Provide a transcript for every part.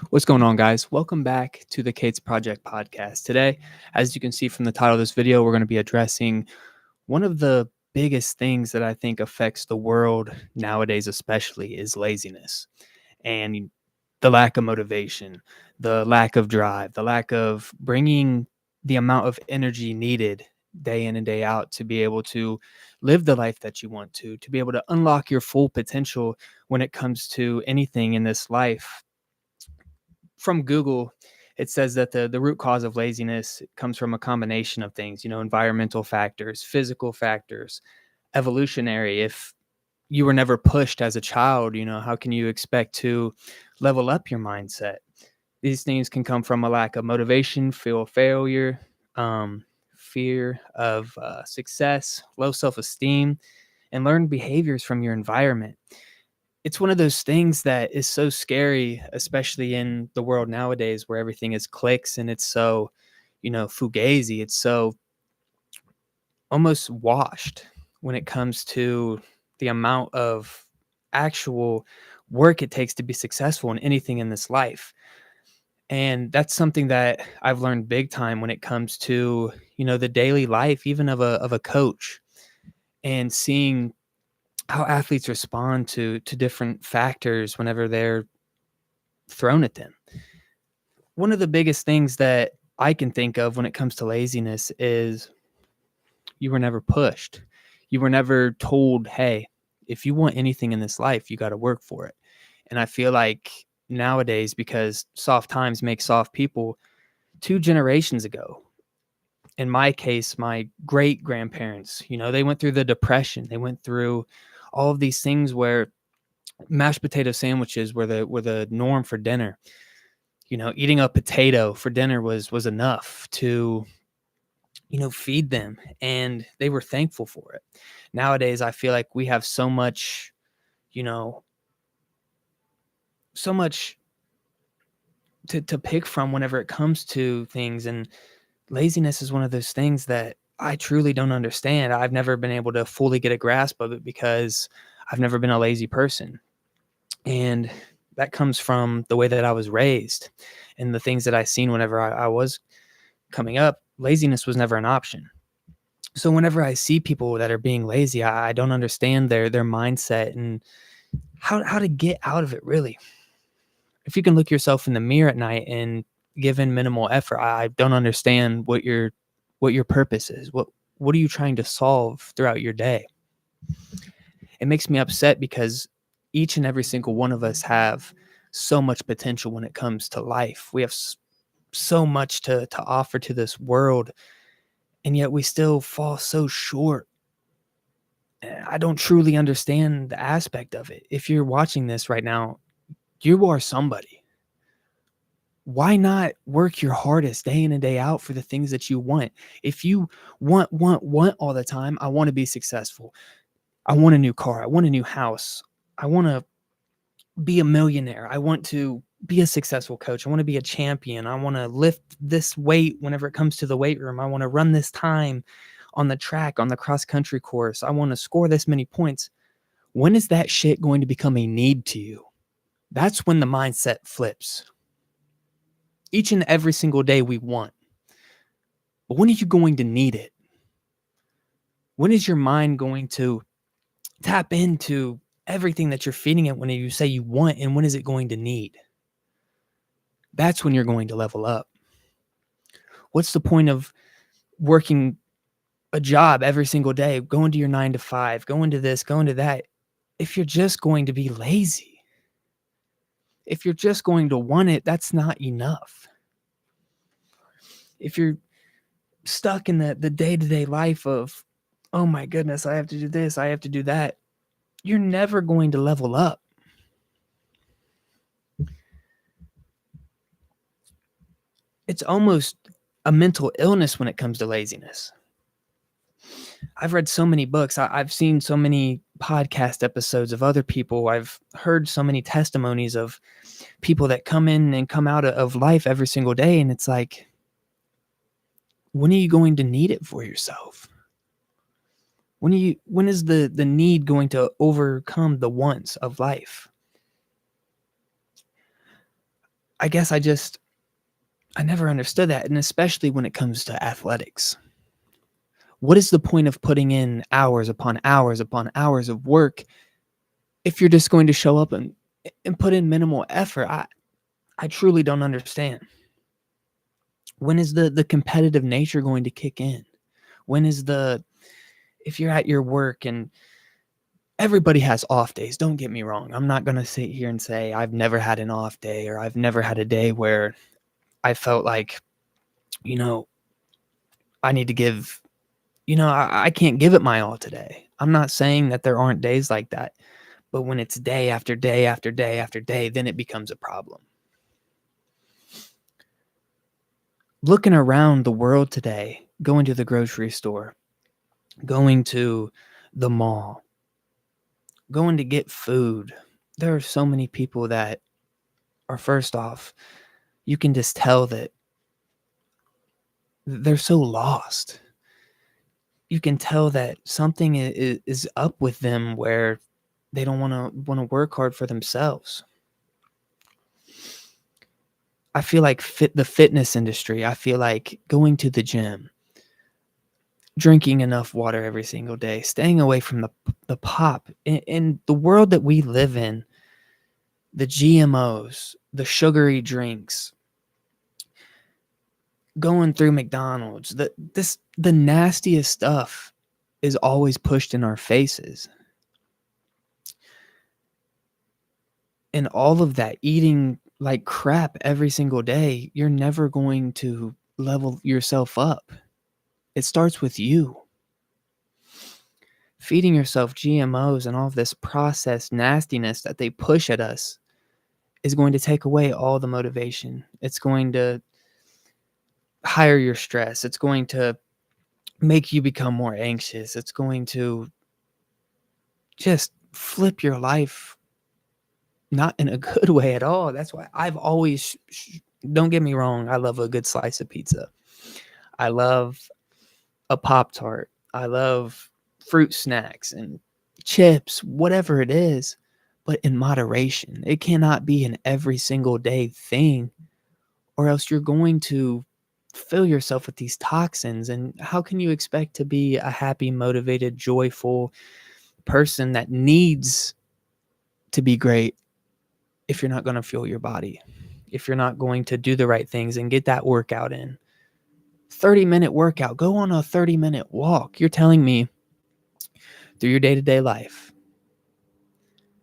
What's going on, guys? Welcome back to the Kate's Project podcast. Today, as you can see from the title of this video, we're going to be addressing one of the biggest things that I think affects the world nowadays, especially, is laziness and the lack of motivation, the lack of drive, the lack of bringing the amount of energy needed day in and day out to be able to live the life that you want to be able to unlock your full potential when it comes to anything in this life. From Google, it says that the root cause of laziness comes from a combination of things, environmental factors, physical factors, evolutionary. If you were never pushed as a child, how can you expect to level up your mindset? These things can come from a lack of motivation, fear of failure, fear of success, low self esteem, and learned behaviors from your environment. It's one of those things that is so scary, especially in the world nowadays where everything is clicks and it's so, fugazi. It's so almost washed when it comes to the amount of actual work it takes to be successful in anything in this life. And that's something that I've learned big time when it comes to, the daily life, even of a coach, and seeing how athletes respond to different factors whenever they're thrown at them. One of the biggest things that I can think of when it comes to laziness is you were never pushed. You were never told, hey, if you want anything in this life, you got to work for it. And I feel like nowadays, because soft times make soft people, 2 generations ago, in my case, my great grandparents, they went through the Depression. They went through all of these things where mashed potato sandwiches were the norm for dinner. Eating a potato for dinner was enough to, feed them, and they were thankful for it. Nowadays, I feel like we have so much, you know, so much to pick from whenever it comes to things, and laziness is one of those things that I truly don't understand. I've never been able to fully get a grasp of it because I've never been a lazy person. And that comes from the way that I was raised and the things that I seen whenever I was coming up. Laziness was never an option. So whenever I see people that are being lazy, I don't understand their mindset and how to get out of it, really. If you can look yourself in the mirror at night and give in minimal effort, I don't understand what your purpose is. What are you trying to solve throughout your day? It makes me upset because each and every single one of us have so much potential when it comes to life. We have so much to offer to this world, and yet we still fall so short. I don't truly understand the aspect of it. If you're watching this right now, you are somebody. Why not work your hardest day in and day out for the things that you want? If you want all the time, I want to be successful. I want a new car. I want a new house. I want to be a millionaire. I want to be a successful coach. I want to be a champion. I want to lift this weight whenever it comes to the weight room. I want to run this time on the track, on the cross country course. I want to score this many points. When is that shit going to become a need to you? That's when the mindset flips. Each and every single day we want. But when are you going to need it? When is your mind going to tap into everything that you're feeding it when you say you want, and when is it going to need? That's when you're going to level up. What's the point of working a job every single day, going to your 9 to 5, going to this, going to that, if you're just going to be lazy? If you're just going to want it, that's not enough. If you're stuck in the day-to-day life of, oh my goodness, I have to do this, I have to do that, you're never going to level up. It's almost a mental illness when it comes to laziness. I've read so many books. I've seen so many podcast episodes of other people. I've heard so many testimonies of people that come in and come out of life every single day. And it's like, when are you going to need it for yourself? When is the need going to overcome the wants of life? I guess I never understood that, and especially when it comes to athletics. What is the point of putting in hours upon hours upon hours of work if you're just going to show up and put in minimal effort? I truly don't understand. When is the competitive nature going to kick in? When is the if you're at your work and everybody has off days, don't get me wrong. I'm not going to sit here and say I've never had an off day or I've never had a day where I felt like, you know, I need to give, I can't give it my all today. I'm not saying that there aren't days like that, but when it's day after day after day after day, then it becomes a problem. Looking around the world today, going to the grocery store, going to the mall, going to get food, there are so many people that are, first off, you can just tell that they're so lost. You can tell that something is up with them where they don't want to work hard for themselves. I feel like the fitness industry, I feel like going to the gym, drinking enough water every single day, staying away from the pop. In the world that we live in, the GMOs, the sugary drinks, going through McDonald's, the nastiest stuff is always pushed in our faces. And all of that, eating like crap every single day, you're never going to level yourself up. It starts with you. Feeding yourself GMOs and all of this processed nastiness that they push at us is going to take away all the motivation. It's going to higher your stress. It's going to make you become more anxious. It's going to just flip your life, not in a good way at all. That's why I've always, don't get me wrong, I love a good slice of pizza. I love a Pop Tart. I love fruit snacks and chips, whatever it is, but in moderation. It cannot be an every single day thing, or else you're going to fill yourself with these toxins. And how can you expect to be a happy, motivated, joyful person that needs to be great if you're not going to fuel your body, if you're not going to do the right things and get that workout in? 30-minute workout, go on a 30-minute walk. You're telling me through your day-to-day life,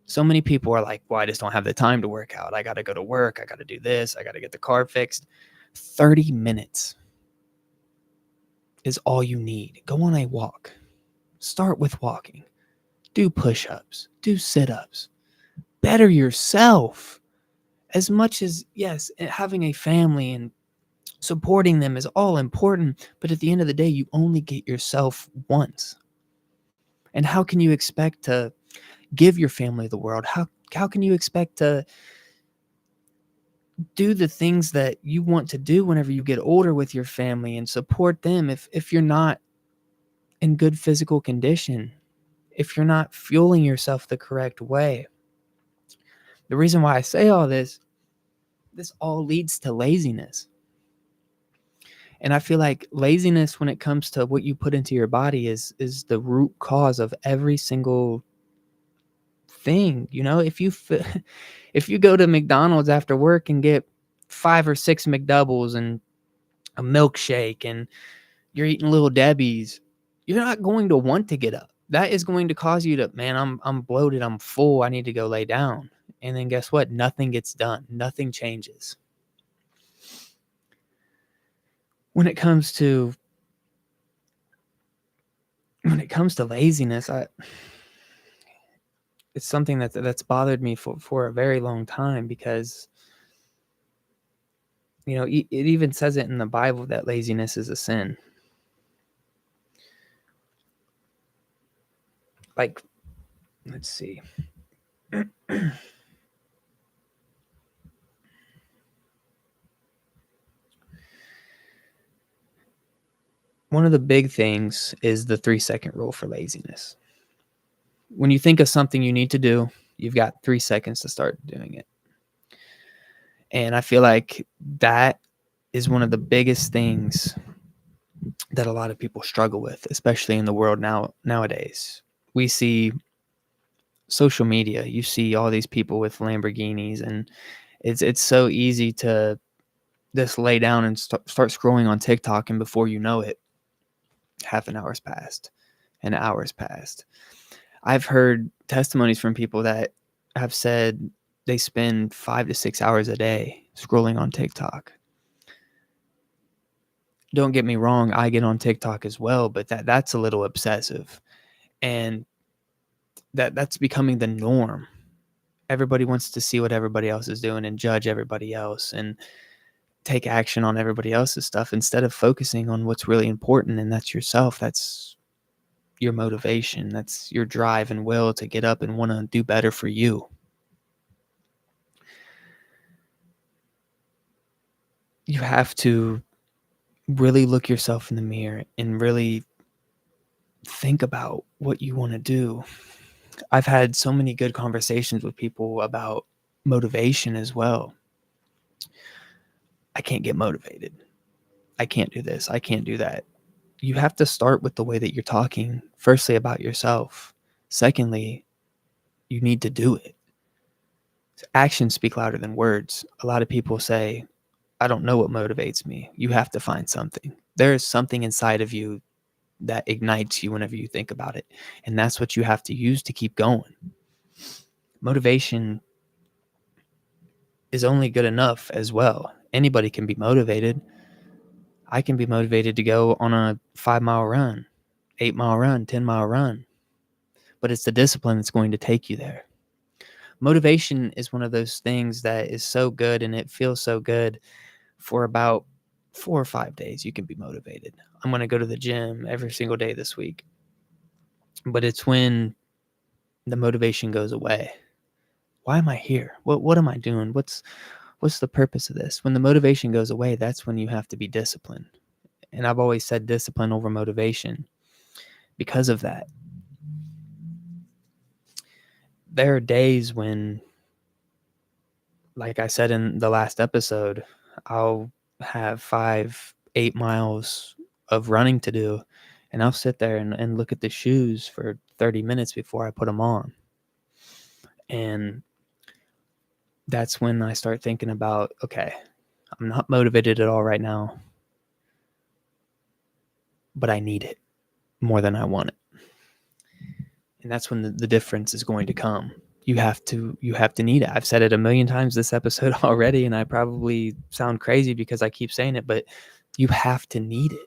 so many people are like, well, I just don't have the time to work out. I got to go to work. I got to do this. I got to get the car fixed. 30 minutes is all you need. Go on a walk. Start with walking. Do push-ups. Do sit-ups. Better yourself. As much as, yes, having a family and supporting them is all important, but at the end of the day, you only get yourself once. And how can you expect to give your family the world? How can you expect to do the things that you want to do whenever you get older with your family and support them if you're not in good physical condition, if you're not fueling yourself the correct way? The reason why I say all this all leads to laziness. And I feel like laziness, when it comes to what you put into your body, is the root cause of every single thing. If you go to McDonald's after work and get 5 or 6 McDoubles and a milkshake and you're eating Little Debbie's, you're not going to want to get up. That is going to cause you to, man, I'm bloated, I'm full, I need to go lay down. And then guess what? Nothing gets done. Nothing changes. When it comes to laziness, it's something that's bothered me for a very long time, because it even says it in the Bible that laziness is a sin. Like, let's see. One of the big things is the 3-second rule for laziness. When you think of something you need to do, you've got 3 seconds to start doing it. And I feel like that is one of the biggest things that a lot of people struggle with, especially in the world nowadays. We see social media, you see all these people with Lamborghinis, and it's so easy to just lay down and start scrolling on TikTok, and before you know it, half an hour's passed, an hour's passed. I've heard testimonies from people that have said they spend 5 to 6 hours a day scrolling on TikTok. Don't get me wrong, I get on TikTok as well, but that's a little obsessive. And that's becoming the norm. Everybody wants to see what everybody else is doing and judge everybody else and take action on everybody else's stuff instead of focusing on what's really important, and that's yourself. That's your motivation. That's your drive and will to get up and want to do better for you. You have to really look yourself in the mirror and really think about what you want to do. I've had so many good conversations with people about motivation as well. I can't get motivated. I can't do this. I can't do that. You have to start with the way that you're talking, firstly, about yourself. Secondly, you need to do it. Actions speak louder than words. A lot of people say, I don't know what motivates me. You have to find something. There is something inside of you that ignites you whenever you think about it. And that's what you have to use to keep going. Motivation is only good enough as well. Anybody can be motivated. I can be motivated to go on a 5-mile run, 8-mile run, 10-mile run, but it's the discipline that's going to take you there. Motivation is one of those things that is so good, and it feels so good for about 4 or 5 days. You can be motivated. I'm going to go to the gym every single day this week. But it's when the motivation goes away. Why am I here? What am I doing? What's the purpose of this? When the motivation goes away, that's when you have to be disciplined. And I've always said discipline over motivation because of that. There are days when, like I said in the last episode, I'll have 8 miles of running to do, and I'll sit there and look at the shoes for 30 minutes before I put them on. And that's when I start thinking about, okay, I'm not motivated at all right now, but I need it more than I want it. And that's when the difference is going to come. You have to need it. I've said it a million times this episode already, and I probably sound crazy because I keep saying it, but you have to need it.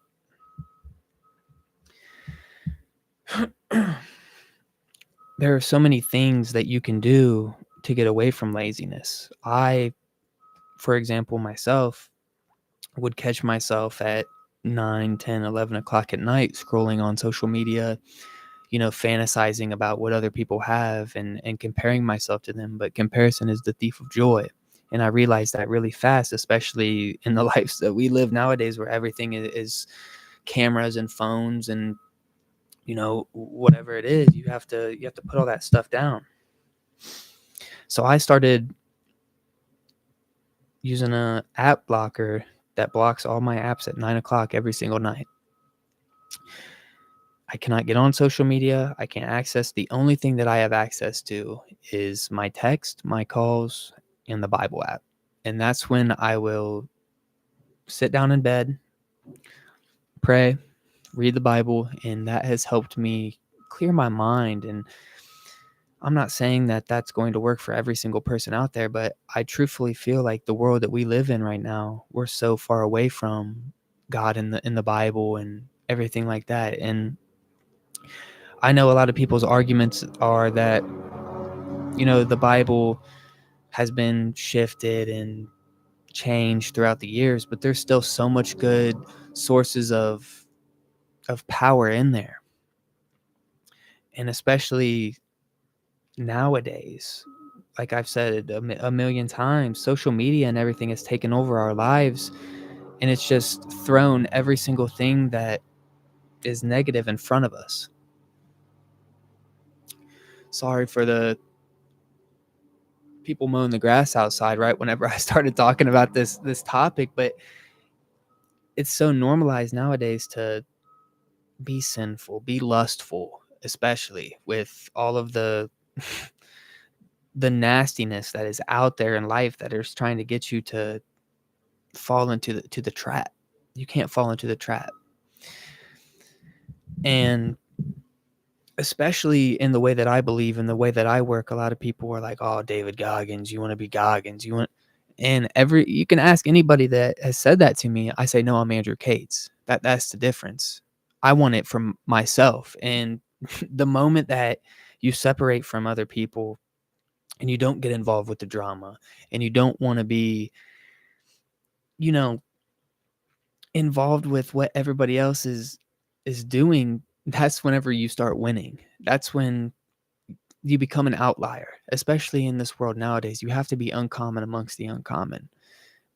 There are so many things that you can do to get away from laziness. I, for example, myself would catch myself at 9, 10, 11 o'clock at night scrolling on social media, fantasizing about what other people have and comparing myself to them. But comparison is the thief of joy. And I realized that really fast, especially in the lives that we live nowadays where everything is cameras and phones and, whatever it is, you have to put all that stuff down. So I started using a app blocker that blocks all my apps at 9 o'clock every single night. I cannot get on social media. I can't access. The only thing that I have access to is my text, my calls, and the Bible app. And that's when I will sit down in bed, pray, read the Bible, and that has helped me clear my mind. And I'm not saying that that's going to work for every single person out there, but I truthfully feel like the world that we live in right now, we're so far away from God in the Bible and everything like that. And I know a lot of people's arguments are that, the Bible has been shifted and changed throughout the years, but there's still so much good sources of power in there. And especially nowadays, like I've said a million times, social media and everything has taken over our lives, and it's just thrown every single thing that is negative in front of us. Sorry for the people mowing the grass outside, right? Whenever I started talking about this topic, but it's so normalized nowadays to be sinful, be lustful, especially with all of the nastiness that is out there in life that is trying to get you to fall into the trap. You can't fall into the trap. And especially in the way that I believe, in the way that I work, a lot of people are like, "Oh, David Goggins, you want to be Goggins, you want." And you can ask anybody that has said that to me. I say, "No, I'm Andrew Cates." That's the difference. I want it from myself. And the moment that you separate from other people and you don't get involved with the drama and you don't want to be, you know, involved with what everybody else is doing, that's whenever you start winning. That's when you become an outlier, especially in this world nowadays. You have to be uncommon amongst the uncommon.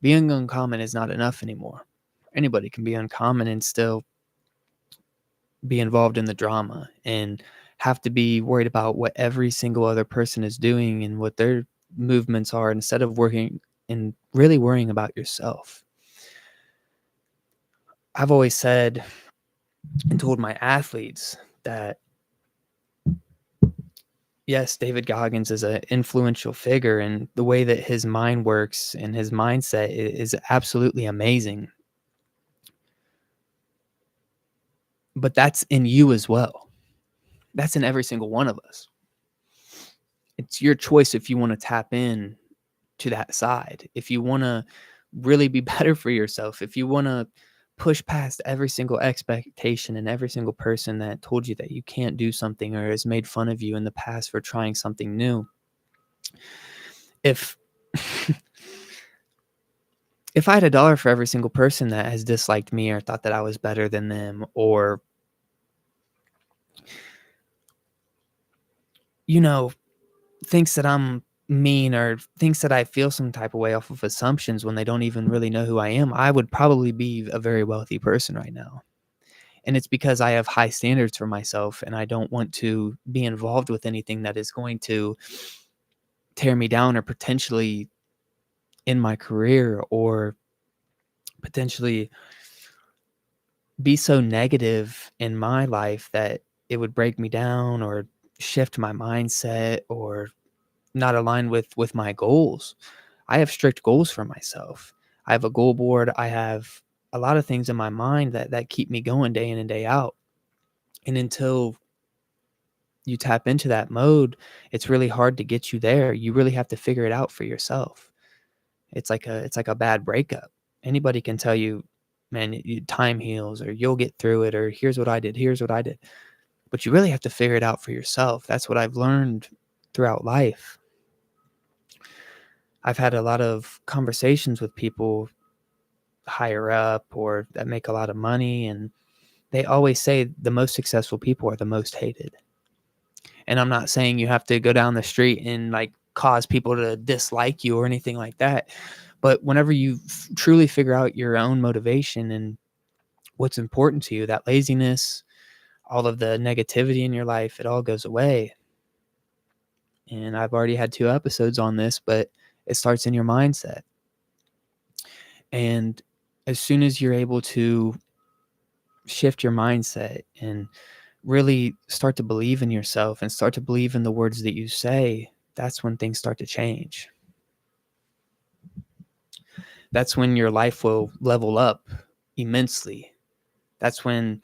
Being uncommon is not enough anymore. Anybody can be uncommon and still be involved in the drama and have to be worried about what every single other person is doing and what their movements are instead of working and really worrying about yourself. I've always said and told my athletes that yes, David Goggins is an influential figure, and the way that his mind works and his mindset is absolutely amazing. But that's in you as well. That's in every single one of us. It's your choice if you want to tap in to that side. If you want to really be better for yourself, if you want to push past every single expectation and every single person that told you that you can't do something or has made fun of you in the past for trying something new. If if I had $1 for every single person that has disliked me or thought that I was better than them or, you know, thinks that I'm mean or thinks that I feel some type of way off of assumptions when they don't even really know who I am, I would probably be a very wealthy person right now. And it's because I have high standards for myself and I don't want to be involved with anything that is going to tear me down or potentially in my career or potentially be so negative in my life that it would break me down or shift my mindset or not align with my goals. I have strict goals for myself. I have a goal board. I have a lot of things in my mind that keep me going day in and day out. And until you tap into that mode, it's really hard to get you there. You really have to figure it out for yourself. It's like a bad breakup. Anybody can tell you, man, time heals or you'll get through it or here's what I did, here's what I did. But you really have to figure it out for yourself. That's what I've learned throughout life. I've had a lot of conversations with people higher up or that make a lot of money, and they always say the most successful people are the most hated. And I'm not saying you have to go down the street and like cause people to dislike you or anything like that. But whenever you truly figure out your own motivation and what's important to you, that laziness, all of the negativity in your life, it all goes away. And I've already had 2 episodes on this, but it starts in your mindset. And as soon as you're able to shift your mindset and really start to believe in yourself and start to believe in the words that you say, that's when things start to change. That's when your life will level up immensely. That's when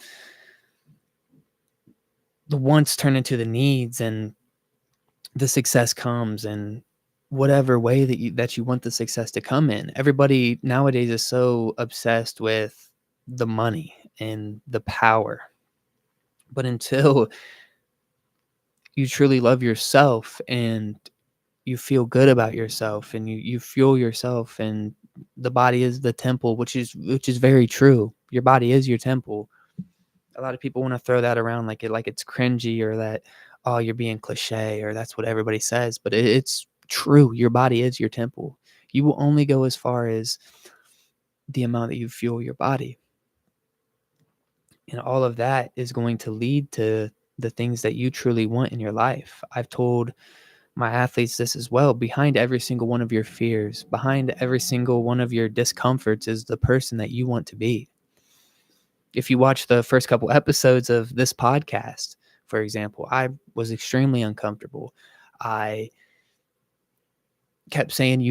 the wants turn into the needs and the success comes in whatever way that you want the success to come in. Everybody nowadays is so obsessed with the money and the power. But until you truly love yourself and you feel good about yourself and you fuel yourself and the body is the temple, which is very true. Your body is your temple. A lot of people want to throw that around like it's cringy or that, oh, you're being cliche or that's what everybody says, but it's true. Your body is your temple. You will only go as far as the amount that you fuel your body. And all of that is going to lead to the things that you truly want in your life. I've told my athletes this as well. Behind every single one of your fears, behind every single one of your discomforts is the person that you want to be. If you watch the first couple episodes of this podcast, for example, I was extremely uncomfortable. I kept saying,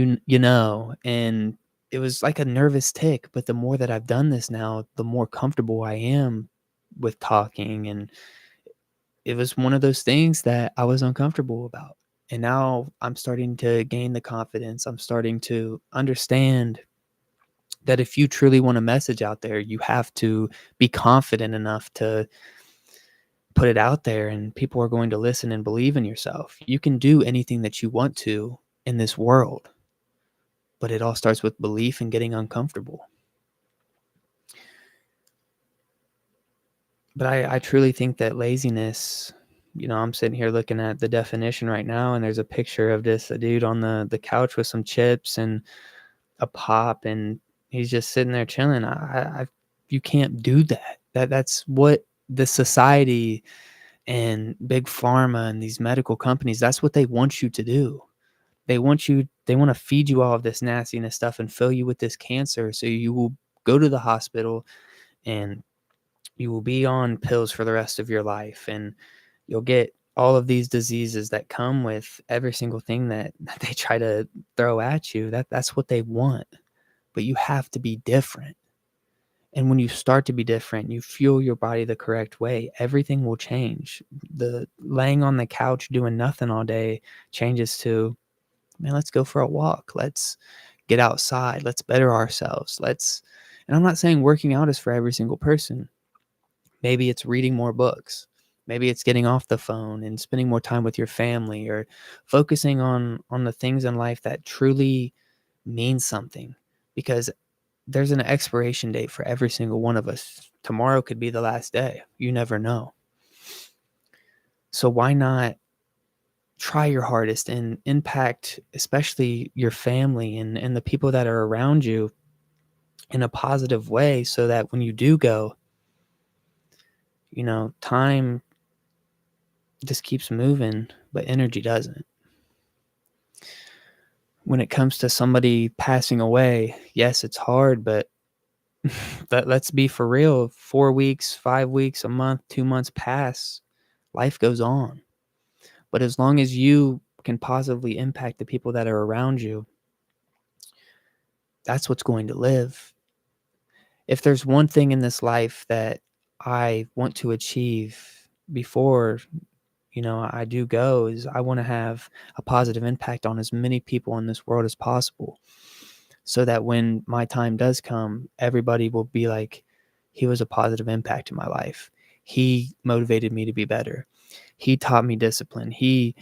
and it was like a nervous tick. But the more that I've done this now, the more comfortable I am with talking. And it was one of those things that I was uncomfortable about. And now I'm starting to gain the confidence. I'm starting to understand that if you truly want a message out there, you have to be confident enough to put it out there, and people are going to listen and believe in yourself. You can do anything that you want to in this world, but it all starts with belief and getting uncomfortable. But I truly think that laziness, I'm sitting here looking at the definition right now, and there's a picture of a dude on the couch with some chips and a pop, and he's just sitting there chilling. You can't do that. That's what the society and big pharma and these medical companies, that's what they want you to do. They want to feed you all of this nastiness stuff and fill you with this cancer, so you will go to the hospital and you will be on pills for the rest of your life, and you'll get all of these diseases that come with every single thing that they try to throw at you. That's what they want. But you have to be different. And when you start to be different, you fuel your body the correct way, everything will change. The laying on the couch doing nothing all day changes to, man, let's go for a walk. Let's get outside. Let's better ourselves. And I'm not saying working out is for every single person. Maybe it's reading more books. Maybe it's getting off the phone and spending more time with your family, or focusing on the things in life that truly mean something, because there's an expiration date for every single one of us. Tomorrow could be the last day. You never know. So why not try your hardest and impact, especially your family and the people that are around you, in a positive way, so that when you do go, time just keeps moving, but energy doesn't. When it comes to somebody passing away, yes, it's hard, but let's be for real. 4 weeks, 5 weeks, a month, 2 months pass, life goes on. But as long as you can positively impact the people that are around you, that's what's going to live. If there's one thing in this life that I want to achieve before, I do go, is I want to have a positive impact on as many people in this world as possible, so that when my time does come, everybody will be like, he was a positive impact in my life. He motivated me to be better. He taught me discipline. He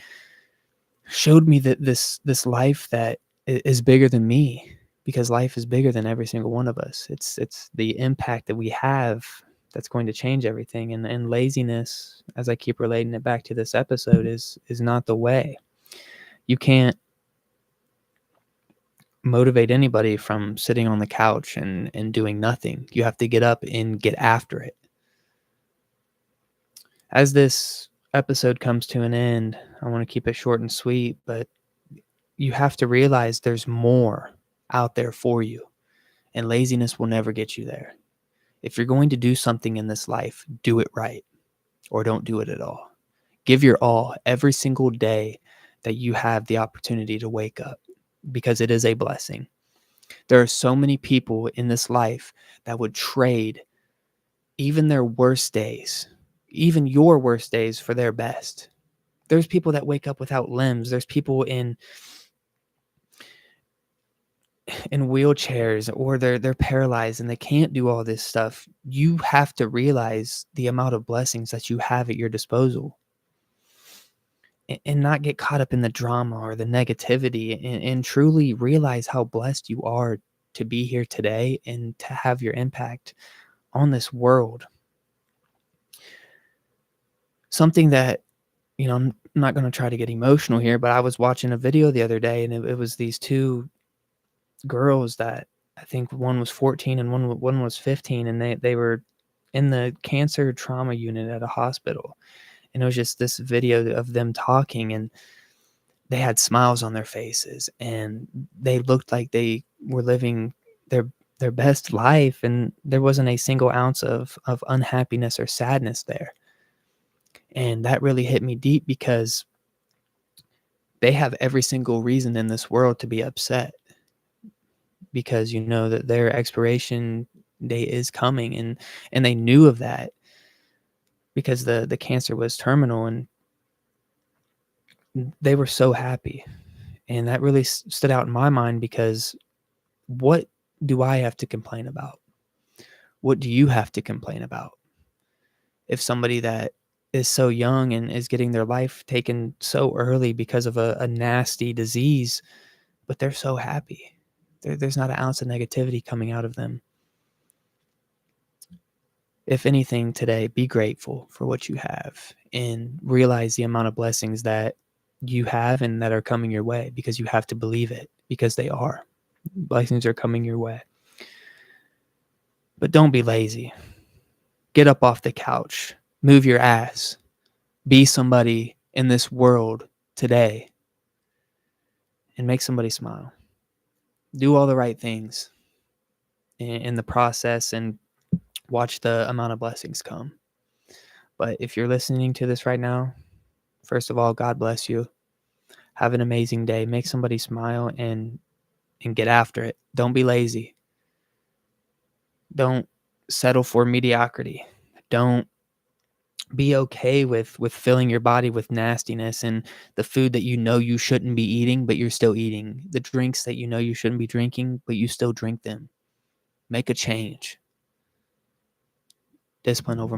showed me that this life that is bigger than me, because life is bigger than every single one of us. It's the impact that we have that's going to change everything. And laziness, as I keep relating it back to this episode, is not the way. You can't motivate anybody from sitting on the couch and doing nothing. You have to get up and get after it. As this episode comes to an end, I want to keep it short and sweet, but you have to realize there's more out there for you, and laziness will never get you there. If you're going to do something in this life, do it right, or don't do it at all. Give your all every single day that you have the opportunity to wake up, because it is a blessing. There are so many people in this life that would trade even their worst days, even your worst days, for their best. There's people that wake up without limbs. There's people in wheelchairs, or they're paralyzed and they can't do all this stuff. You have to realize the amount of blessings that you have at your disposal, and not get caught up in the drama or the negativity, and truly realize how blessed you are to be here today and to have your impact on this world. Something that, I'm not going to try to get emotional here, but I was watching a video the other day, and it was these two girls that, I think one was 14 and one was 15, and they were in the cancer trauma unit at a hospital. And it was just this video of them talking, and they had smiles on their faces, and they looked like they were living their their best life, and there wasn't a single ounce of unhappiness or sadness there. And that really hit me deep because they have every single reason in this world to be upset, because you know that their expiration date is coming, and they knew of that because the cancer was terminal, and they were so happy. And that really stood out in my mind, because what do I have to complain about? What do you have to complain about? If somebody that is so young and is getting their life taken so early because of a nasty disease, but they're so happy. There's not an ounce of negativity coming out of them. If anything today, be grateful for what you have and realize the amount of blessings that you have and that are coming your way, because you have to believe it, because they are. Blessings are coming your way. But don't be lazy. Get up off the couch, move your ass, be somebody in this world today, and make somebody smile. Do all the right things in the process, and watch the amount of blessings come. But if you're listening to this right now, first of all, God bless you. Have an amazing day. Make somebody smile, and get after it. Don't be lazy. Don't settle for mediocrity. Don't be okay with filling your body with nastiness and the food that you know you shouldn't be eating, but you're still eating. The drinks that you know you shouldn't be drinking, but you still drink them. Make a change. Discipline over